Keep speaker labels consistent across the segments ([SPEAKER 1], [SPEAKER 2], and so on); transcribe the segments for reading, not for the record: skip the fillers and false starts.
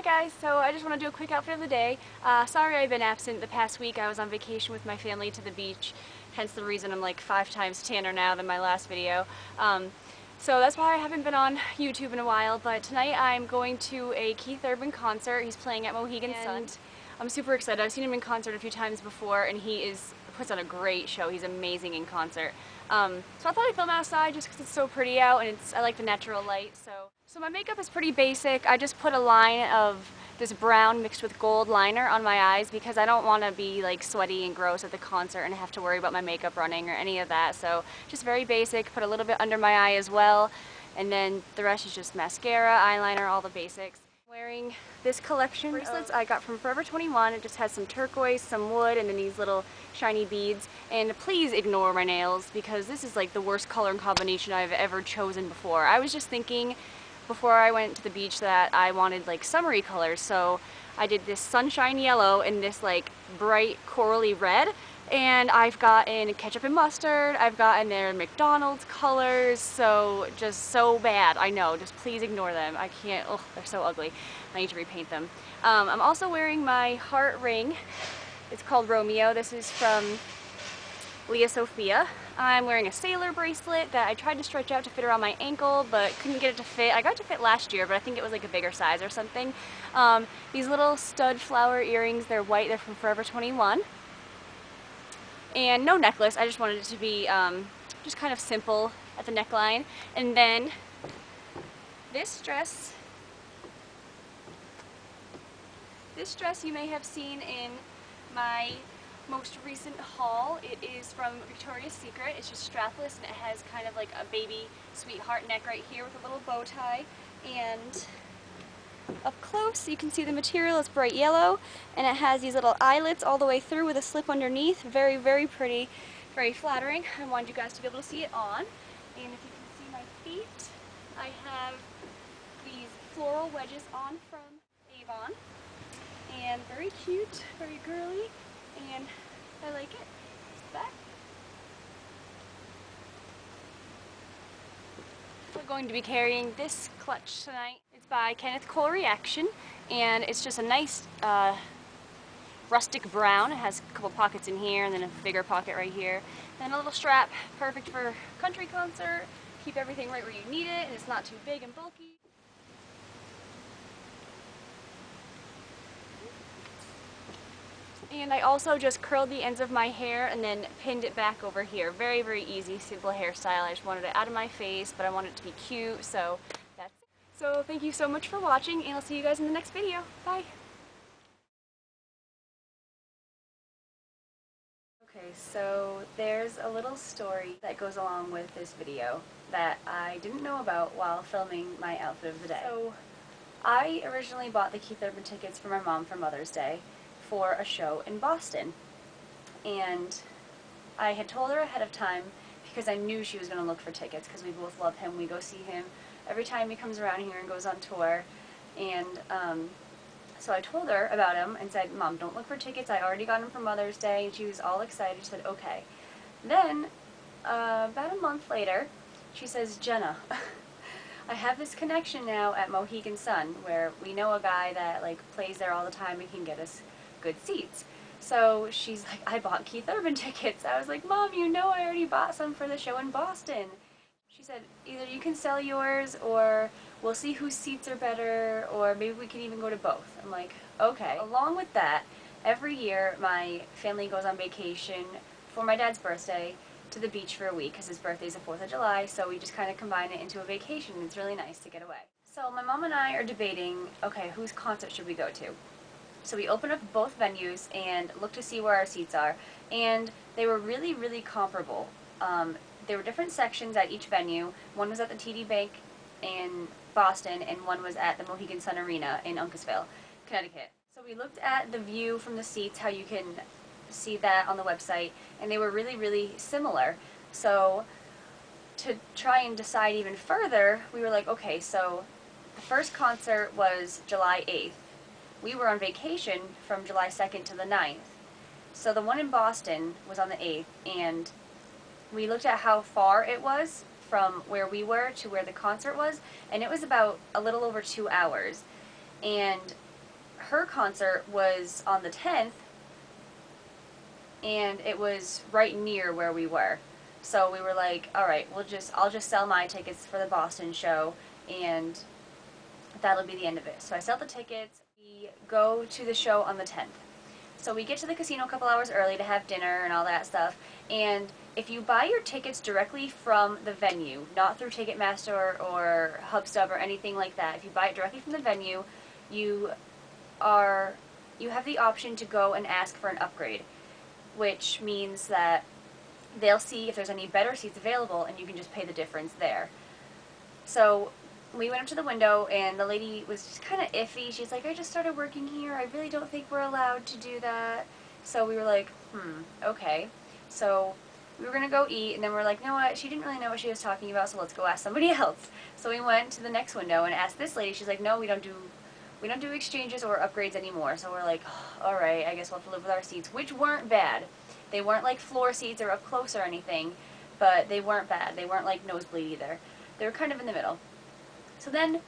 [SPEAKER 1] guys, so I just want to do a quick outfit of the day. Sorry I've been absent the past week. I was on vacation with my family to the beach, hence the reason I'm like 5 times tanner now than my last video. So that's why I haven't been on YouTube in a while, but tonight I'm going to a Keith Urban concert. He's playing at Mohegan Sun. I'm super excited. I've seen him in concert a few times before, and he puts on a great show. He's amazing in concert. So I thought I'd film outside just because it's so pretty out, and I like the natural light. So my makeup is pretty basic. I just put a line of this brown mixed with gold liner on my eyes because I don't want to be like sweaty and gross at the concert and have to worry about my makeup running or any of that. So just very basic. Put a little bit under my eye as well, and then the rest is just mascara, eyeliner, all the basics. Wearing this collection of bracelets I got from Forever 21. It just has some turquoise, some wood, and then these little shiny beads. And please ignore my nails because this is like the worst color combination I've ever chosen before. I was just thinking before I went to the beach that I wanted like summery colors, so I did this sunshine yellow and this like bright corally red, and I've gotten ketchup and mustard, I've gotten their McDonald's colors, so just so bad. I know, just please ignore them. I can't, ugh, they're so ugly. I need to repaint them. I'm also wearing my heart ring. It's called Romeo. This is from Leah Sophia. I'm wearing a sailor bracelet that I tried to stretch out to fit around my ankle but couldn't get it to fit. I got it to fit last year, but I think it was like a bigger size or something. These little stud flower earrings, they're white, they're from Forever 21. And no necklace, I just wanted it to be just kind of simple at the neckline. And then this dress you may have seen in my most recent haul. It is from Victoria's Secret. It's just strapless and it has kind of like a baby sweetheart neck right here with a little bow tie. And up close you can see the material is bright yellow and it has these little eyelets all the way through with a slip underneath. Very, very pretty, very flattering. I wanted you guys to be able to see it on. And if you can see my feet, I have these floral wedges on from Avon. And very cute, very girly. And I like it. It's back. We're going to be carrying this clutch tonight. It's by Kenneth Cole Reaction, and it's just a nice rustic brown. It has a couple pockets in here and then a bigger pocket right here. And a little strap, perfect for country concert. Keep everything right where you need it, and it's not too big and bulky. And I also just curled the ends of my hair and then pinned it back over here. Very, very easy, simple hairstyle. I just wanted it out of my face, but I wanted it to be cute, so that's it. So thank you so much for watching, and I'll see you guys in the next video. Bye! Okay, so there's a little story that goes along with this video that I didn't know about while filming my outfit of the day. So I originally bought the Keith Urban tickets for my mom for Mother's Day for a show in Boston, and I had told her ahead of time because I knew she was going to look for tickets because we both love him. We go see him every time he comes around here and goes on tour, and so I told her about him and said, "Mom, don't look for tickets, I already got them for Mother's Day," and she was all excited. She said, "Okay." Then about a month later she says, "Jenna, I have this connection now at Mohegan Sun where we know a guy that like plays there all the time and can get us good seats." So she's like, "I bought Keith Urban tickets." I was like, "Mom, you know I already bought some for the show in Boston." She said, "Either you can sell yours or we'll see whose seats are better, or maybe we can even go to both." I'm like, okay. Along with that, every year my family goes on vacation for my dad's birthday to the beach for a week because his birthday's the 4th of July, so we just kind of combine it into a vacation. It's really nice to get away. So my mom and I are debating, okay, whose concert should we go to? So we opened up both venues and looked to see where our seats are, and they were really, really comparable. There were different sections at each venue. One was at the TD Bank in Boston, and one was at the Mohegan Sun Arena in Uncasville, Connecticut. So we looked at the view from the seats, how you can see that on the website, and they were really, really similar. So to try and decide even further, we were like, okay, so the first concert was July 8th. We were on vacation from July 2nd to the 9th. So the one in Boston was on the 8th, and we looked at how far it was from where we were to where the concert was, and it was about a little over 2 hours. And her concert was on the 10th, and it was right near where we were. So we were like, all right, I'll just sell my tickets for the Boston show, and that'll be the end of it. So I sell the tickets. We go to the show on the 10th. So we get to the casino a couple hours early to have dinner and all that stuff. And if you buy your tickets directly from the venue, not through Ticketmaster or Hubstub or anything like that, if you buy it directly from the venue, you you have the option to go and ask for an upgrade, which means that they'll see if there's any better seats available and you can just pay the difference there. So we went up to the window and the lady was just kind of iffy. She's like, I just started working here. I really don't think we're allowed to do that. So we were like, okay. So we were going to go eat, and then we were like, you know what? She didn't really know what she was talking about, so let's go ask somebody else. So we went to the next window and asked this lady. She's like, no, we don't do exchanges or upgrades anymore. So we're like, oh, all right, I guess we'll have to live with our seats, which weren't bad. They weren't like floor seats or up close or anything, but they weren't bad. They weren't like nosebleed either. They were kind of in the middle. So then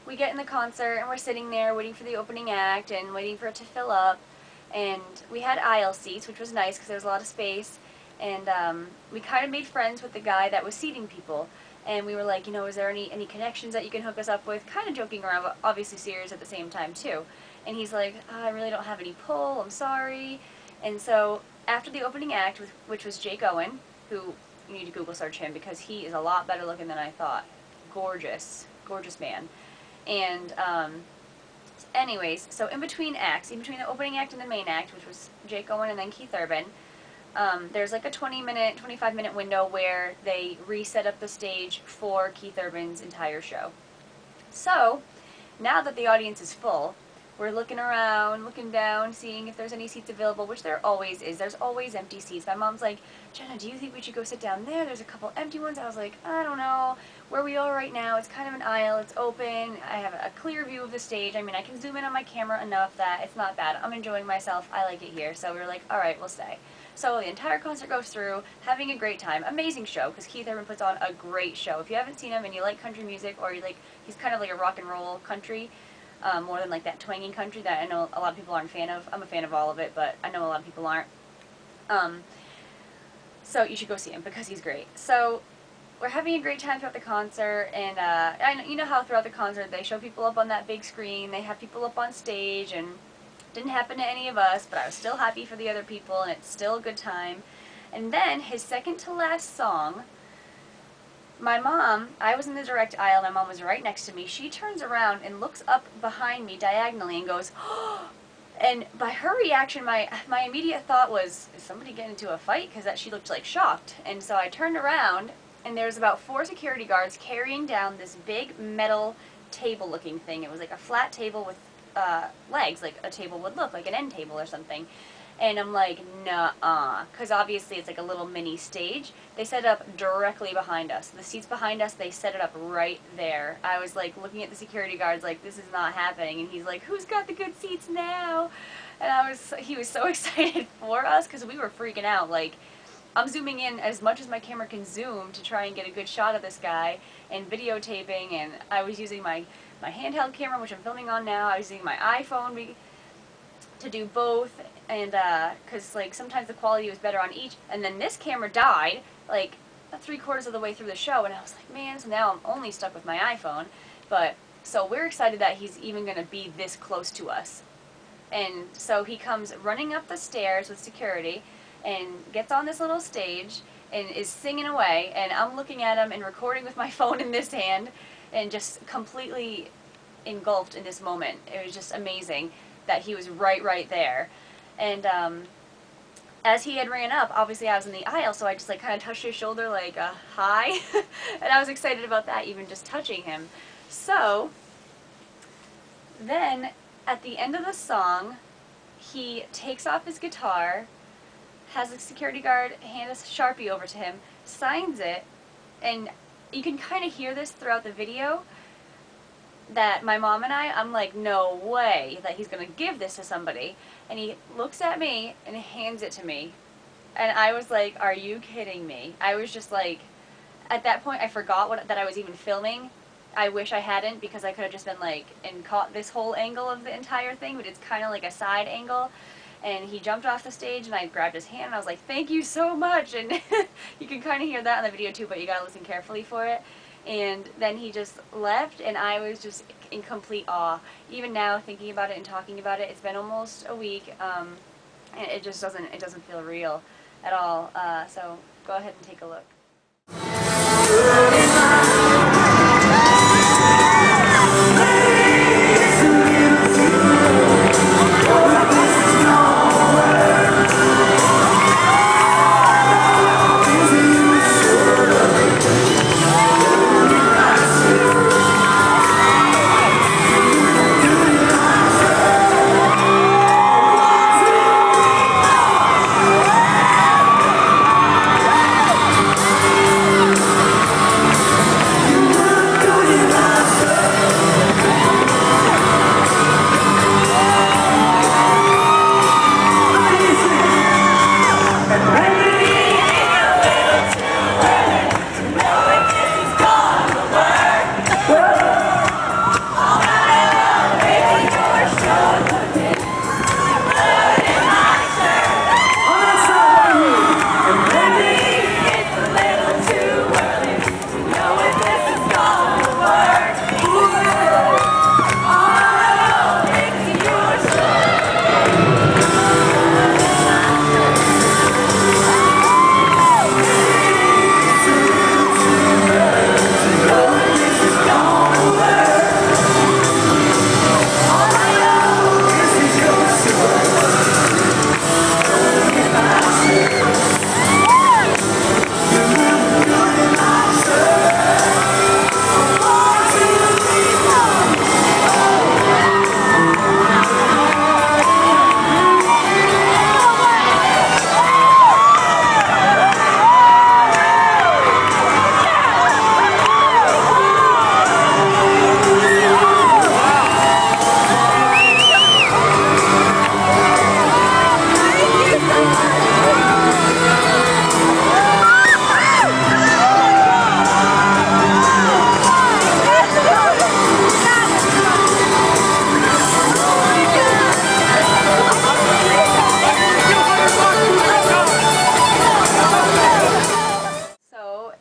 [SPEAKER 1] we get in the concert and we're sitting there waiting for the opening act and waiting for it to fill up. And we had aisle seats, which was nice because there was a lot of space. And we kind of made friends with the guy that was seating people. And we were like, you know, is there any connections that you can hook us up with? Kind of joking around, but obviously serious at the same time too. And he's like, oh, I really don't have any pull, I'm sorry. And so after the opening act, which was Jake Owen, who you need to Google search him because he is a lot better looking than I thought. Gorgeous, gorgeous man. And anyways, so in between acts, in between the opening act and the main act, which was Jake Owen and then Keith Urban, there's like a 25-minute window where they reset up the stage for Keith Urban's entire show. So, now that the audience is full, we're looking around, looking down, seeing if there's any seats available, which there always is. There's always empty seats. My mom's like, Jenna, do you think we should go sit down there? There's a couple empty ones. I was like, I don't know. Where we are right now, it's kind of an aisle. It's open. I have a clear view of the stage. I mean, I can zoom in on my camera enough that it's not bad. I'm enjoying myself. I like it here. So we were like, all right, we'll stay. So the entire concert goes through, having a great time. Amazing show, because Keith Urban puts on a great show. If you haven't seen him and you like country music, or you like, he's kind of like a rock and roll country, more than like that twanging country that I know a lot of people aren't a fan of. I'm a fan of all of it, but I know a lot of people aren't. So you should go see him because he's great. So we're having a great time throughout the concert, and you know how throughout the concert they show people up on that big screen, they have people up on stage, and it didn't happen to any of us, but I was still happy for the other people, and it's still a good time. And then his second to last song, my mom, I was in the direct aisle, my mom was right next to me, she turns around and looks up behind me diagonally and goes, oh! And by her reaction, my immediate thought was, is somebody getting into a fight? Because she looked like shocked. And so I turned around, and there's about 4 security guards carrying down this big metal table looking thing. It was like a flat table with legs, like a table would look, like an end table or something. And I'm like, nuh-uh, because obviously it's like a little mini stage. They set it up directly behind us. The seats behind us, they set it up right there. I was like looking at the security guards like, this is not happening. And he's like, who's got the good seats now? And he was so excited for us because we were freaking out. Like, I'm zooming in as much as my camera can zoom to try and get a good shot of this guy and videotaping. And I was using my handheld camera, which I'm filming on now. I was using my iPhone to do both, and because like sometimes the quality was better on each, and then this camera died like 3/4 of the way through the show, and I was like, man, so now I'm only stuck with my iPhone. But so we're excited that he's even going to be this close to us. And so he comes running up the stairs with security and gets on this little stage and is singing away, and I'm looking at him and recording with my phone in this hand and just completely engulfed in this moment. It was just amazing that he was right there. And as he had ran up, obviously I was in the aisle, so I just like kind of touched his shoulder like, hi. And I was excited about that, even just touching him. So then at the end of the song, he takes off his guitar, has a security guard hand a Sharpie over to him, signs it, and you can kind of hear this throughout the video, that my mom and I'm like, no way that he's going to give this to somebody. And he looks at me and hands it to me. And I was like, are you kidding me? I was just like, at that point I forgot that I was even filming. I wish I hadn't, because I could have just been like and caught this whole angle of the entire thing, but it's kind of like a side angle. And he jumped off the stage and I grabbed his hand and I was like, thank you so much. And you can kind of hear that in the video too, but you gotta listen carefully for it. And then he just left and I was just in complete awe. Even now, thinking about it and talking about it, it's been almost a week, and it just doesn't feel real at all. So go ahead and take a look.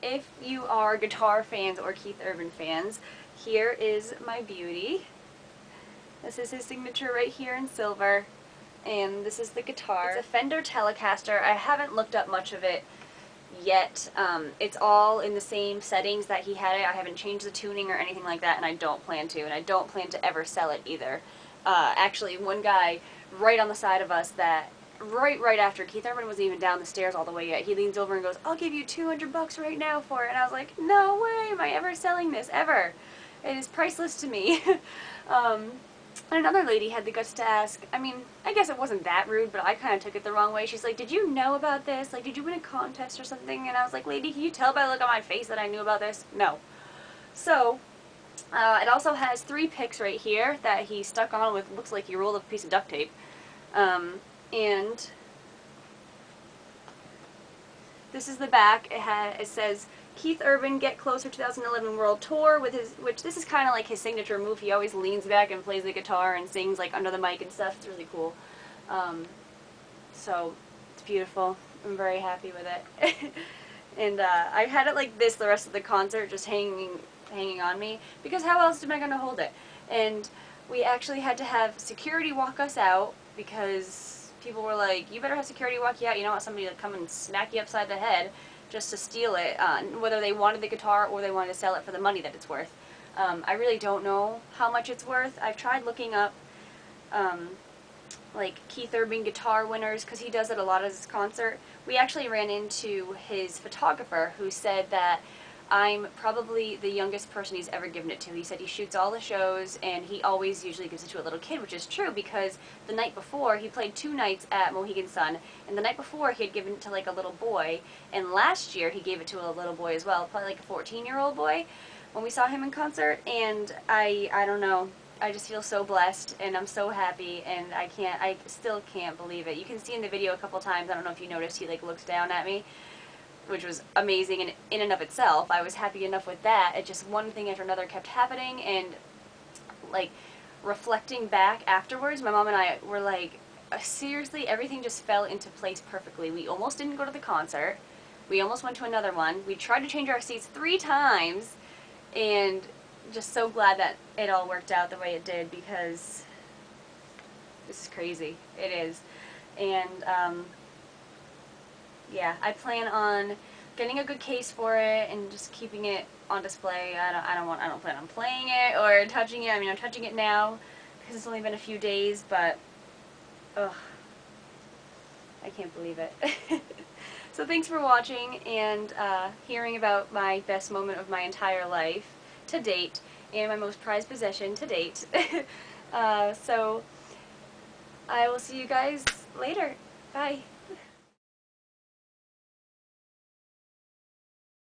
[SPEAKER 1] If you are guitar fans or Keith Urban fans, here is my beauty. This is his signature right here in silver, and this is the guitar. It's a Fender Telecaster. I haven't looked up much of it yet. It's all in the same settings that he had it. I haven't changed the tuning or anything like that, and I don't plan to, and I don't plan to ever sell it either. Actually, one guy right on the side of us that right after Keith Urban wasn't even down the stairs all the way yet, he leans over and goes, "I'll give you $200 right now for it." And I was like, no way am I ever selling this, ever. It is priceless to me. And another lady had the guts to ask, I mean, I guess it wasn't that rude, but I kind of took it the wrong way. She's like, did you know about this? Like, did you win a contest or something? And I was like, lady, can you tell by the look on my face that I knew about this? No. So, it also has 3 picks right here that he stuck on with, looks like he rolled up a piece of duct tape. And this is the back. It says Keith Urban Get Closer 2011 World Tour, with which this is kind of like his signature move. He always leans back and plays the guitar and sings like under the mic and stuff. It's really cool. So it's beautiful. I'm very happy with it. And I had it like this the rest of the concert, just hanging on me, because how else am I going to hold it? And we actually had to have security walk us out, because people were like, you better have security walk you out. You don't want somebody to come and smack you upside the head just to steal it, whether they wanted the guitar or they wanted to sell it for the money that it's worth. I really don't know how much it's worth. I've tried looking up like Keith Urban guitar winners, because he does it a lot at his concert. We actually ran into his photographer, who said that I'm probably the youngest person he's ever given it to. He said he shoots all the shows and he always usually gives it to a little kid, which is true, because the night before he played 2 nights at Mohegan Sun, and the night before he had given it to like a little boy, and last year he gave it to a little boy as well, probably like a 14-year-old boy, when we saw him in concert. And I don't know, I just feel so blessed and I'm so happy, and I still can't believe it. You can see in the video a couple times, I don't know if you noticed, he like looks down at me. which was amazing in and of itself. I was happy enough with that. It just one thing after another kept happening, and like reflecting back afterwards, my mom and I were like, seriously, everything just fell into place perfectly. We almost didn't go to the concert. We almost went to another one. We tried to change our seats 3 times, and just so glad that it all worked out the way it did, because this is crazy. It is. And yeah, I plan on getting a good case for it and just keeping it on display. I don't plan on playing it or touching it. I mean, I'm touching it now because it's only been a few days, but ugh, I can't believe it. So thanks for watching and hearing about my best moment of my entire life to date and my most prized possession to date. So I will see you guys later. Bye.